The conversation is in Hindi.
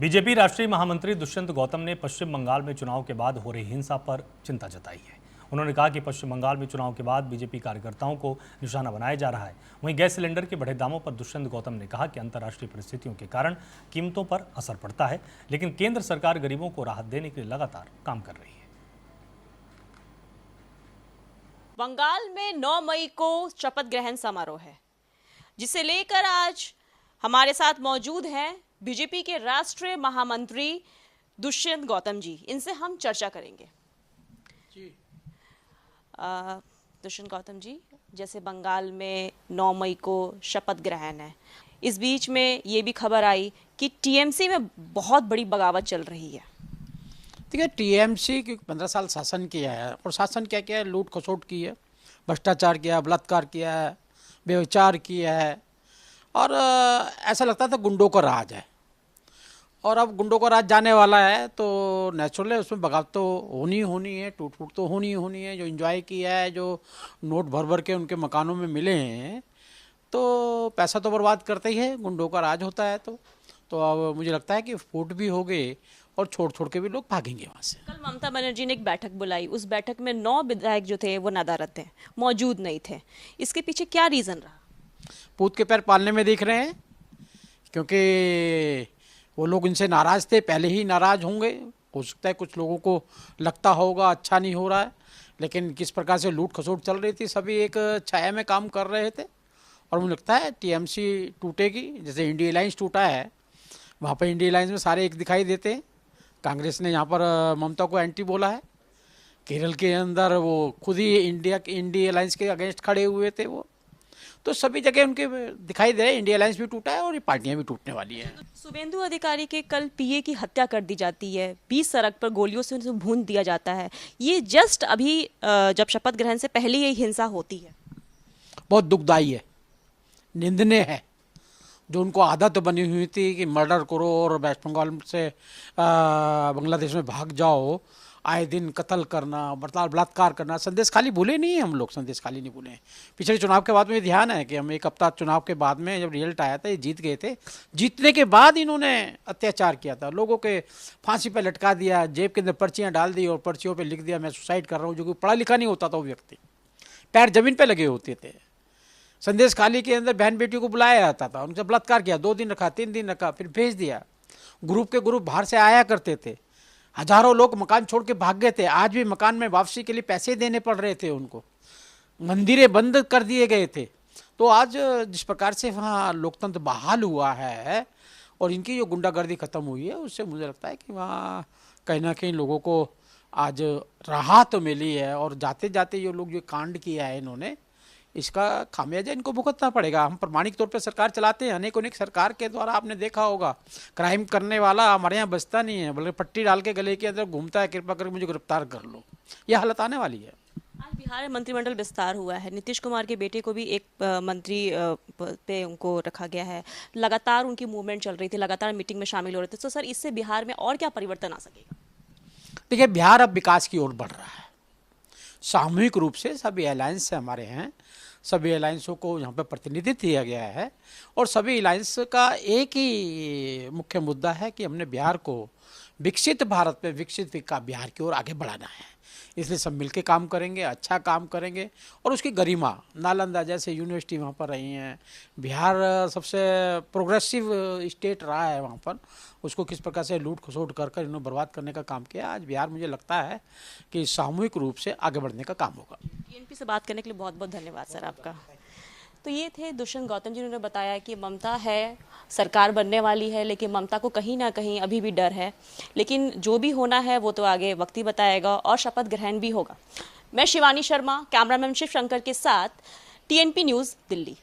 बीजेपी राष्ट्रीय महामंत्री दुष्यंत गौतम ने पश्चिम बंगाल में चुनाव के बाद हो रही हिंसा पर चिंता जताई है। उन्होंने कहा कि पश्चिम बंगाल में चुनाव के बाद बीजेपी कार्यकर्ताओं को निशाना बनाया जा रहा है। वहीं गैस सिलेंडर के बढ़े दामों पर दुष्यंत गौतम ने कहा कि अंतर्राष्ट्रीय परिस्थितियों के कारण कीमतों पर असर पड़ता है, लेकिन केंद्र सरकार गरीबों को राहत देने के लिए लगातार काम कर रही है। बंगाल में 9 मई को शपथ ग्रहण समारोह है, जिसे लेकर आज हमारे साथ मौजूद हैं बीजेपी के राष्ट्रीय महामंत्री दुष्यंत गौतम जी। इनसे हम चर्चा करेंगे। दुष्यंत गौतम जी, जैसे बंगाल में 9 मई को शपथ ग्रहण है, इस बीच में ये भी खबर आई कि टीएमसी में बहुत बड़ी बगावत चल रही है। देखिए, टीएमसी की 15 साल शासन किया है और शासन क्या किया है? लूट खसोट की है, भ्रष्टाचार किया है, बलात्कार किया है, व्यभिचार किया है और ऐसा लगता था गुंडों का राज है। और अब गुंडों का राज जाने वाला है तो नेचुरल है, उसमें बगावत तो होनी है, टूट फूट तो होनी है। जो एंजॉय किया है, जो नोट भर भर के उनके मकानों में मिले हैं, तो पैसा तो बर्बाद करते ही है, गुंडों का राज होता है। तो अब मुझे लगता है कि फूट भी हो गए और छोड़ के भी लोग भागेंगे वहाँ से। कल ममता बनर्जी ने एक बैठक बुलाई, उस बैठक में 9 विधायक जो थे वो नदारद थे, मौजूद नहीं थे। इसके पीछे क्या रीजन रहा? पूत के पैर पालने में दिख रहे हैं, क्योंकि वो लोग इनसे नाराज थे, पहले ही नाराज होंगे। हो सकता है कुछ लोगों को लगता होगा अच्छा नहीं हो रहा है, लेकिन किस प्रकार से लूट खसोट चल रही थी, सभी एक छाया में काम कर रहे थे। और मुझे लगता है टीएमसी टूटेगी, जैसे इंडिया अलायंस टूटा है, वहाँ पर इंडिया अलायंस में सारे एक दिखाई देते हैं। कांग्रेस ने यहाँ पर ममता को एंटी बोला है, केरल के अंदर वो खुद ही इंडिया अलायंस के अगेंस्ट खड़े हुए थे वो। तो सभी जगह उनके दिखाई दे रहे हैं। इंडिया अलायंस भी टूटा है और ये पार्टियां भी टूटने वाली हैं। शुभेंदु अधिकारी के कल पीए की हत्या कर दी जाती है, 20 सड़क पर गोलियों से उन्हें भून दिया जाता है। ये जस्ट अभी जब शपथ ग्रहण से पहले ये हिंसा होती है। बहुत दुखदाई है, निंदनीय है। जो उनको आदत बनी हुई थी कि मर्डर करो और वेस्ट बंगाल से बांग्लादेश में भाग जाओ, आए दिन कत्ल करना, बलात्कार करना। संदेश खाली भूले नहीं है हम लोग, संदेश खाली नहीं भूले हैं। पिछले चुनाव के बाद में ध्यान है कि हम एक हफ्ता चुनाव के बाद में जब रिजल्ट आया था, ये जीत गए थे। जीतने के बाद इन्होंने अत्याचार किया था, लोगों के फांसी पर लटका दिया, जेब के अंदर पर्चियाँ डाल दी और पर्चियों पर लिख दिया मैं सुसाइड कर रहा हूँ। जो कि पढ़ा लिखा नहीं होता था वो व्यक्ति, पैर जमीन पर लगे होते थे। संदेश खाली के अंदर बहन बेटियों को बुलाया जाता था, उनसे बलात्कार किया, 2 दिन रखा, 3 दिन रखा, फिर भेज दिया। ग्रुप के ग्रुप बाहर से आया करते थे, हजारों लोग मकान छोड़ के भाग गए थे। आज भी मकान में वापसी के लिए पैसे देने पड़ रहे थे उनको, मंदिरें बंद कर दिए गए थे। तो आज जिस प्रकार से वहाँ लोकतंत्र बहाल हुआ है और इनकी जो गुंडागर्दी खत्म हुई है, उससे मुझे लगता है कि वहाँ कहीं ना कहीं लोगों को आज राहत तो मिली है। और जाते जाते ये लोग जो कांड किया है इन्होंने, इसका खामियाजा इनको भुगतना पड़ेगा। हम प्रामाणिक तौर पे सरकार चलाते हैं, अनेक सरकार के द्वारा आपने देखा होगा क्राइम करने वाला हमारे यहाँ बचता नहीं है, बल्कि पट्टी डाल के गले के अंदर घूमता है, कृपा करके मुझे गिरफ्तार कर लो। यह हालत आने वाली है। आज बिहार में मंत्रिमंडल विस्तार हुआ है, नीतीश कुमार के बेटे को भी एक मंत्री पे उनको रखा गया है। लगातार उनकी मूवमेंट चल रही थी, लगातार मीटिंग में शामिल हो रहे थे। तो सर, इससे बिहार में और क्या परिवर्तन आ सकेगा? देखिए, बिहार अब विकास की ओर बढ़ रहा है। सामूहिक रूप से सभी अलायंस से हमारे हैं, सभी अलायंसों को यहाँ पर प्रतिनिधित्व दिया गया है और सभी अलायंस का एक ही मुख्य मुद्दा है कि हमने बिहार को विकसित भारत में विकसित बिहार की ओर आगे बढ़ाना है। इसलिए सब मिलके काम करेंगे, अच्छा काम करेंगे और उसकी गरिमा। नालंदा जैसे यूनिवर्सिटी वहाँ पर रही हैं, बिहार सबसे प्रोग्रेसिव स्टेट रहा है, वहाँ पर उसको किस प्रकार से लूट खसोट कर इन्होंने बर्बाद करने का काम किया। आज बिहार मुझे लगता है कि सामूहिक रूप से आगे बढ़ने का काम होगा। टीएनपी से बात करने के लिए बहुत बहुत धन्यवाद सर आपका। तो ये थे दुष्यंत गौतम जी, उन्होंने बताया कि ममता है, सरकार बनने वाली है, लेकिन ममता को कहीं ना कहीं अभी भी डर है। लेकिन जो भी होना है वो तो आगे वक्त ही बताएगा और शपथ ग्रहण भी होगा। मैं शिवानी शर्मा, कैमरामैन शिव शंकर के साथ, टीएनपी न्यूज़, दिल्ली।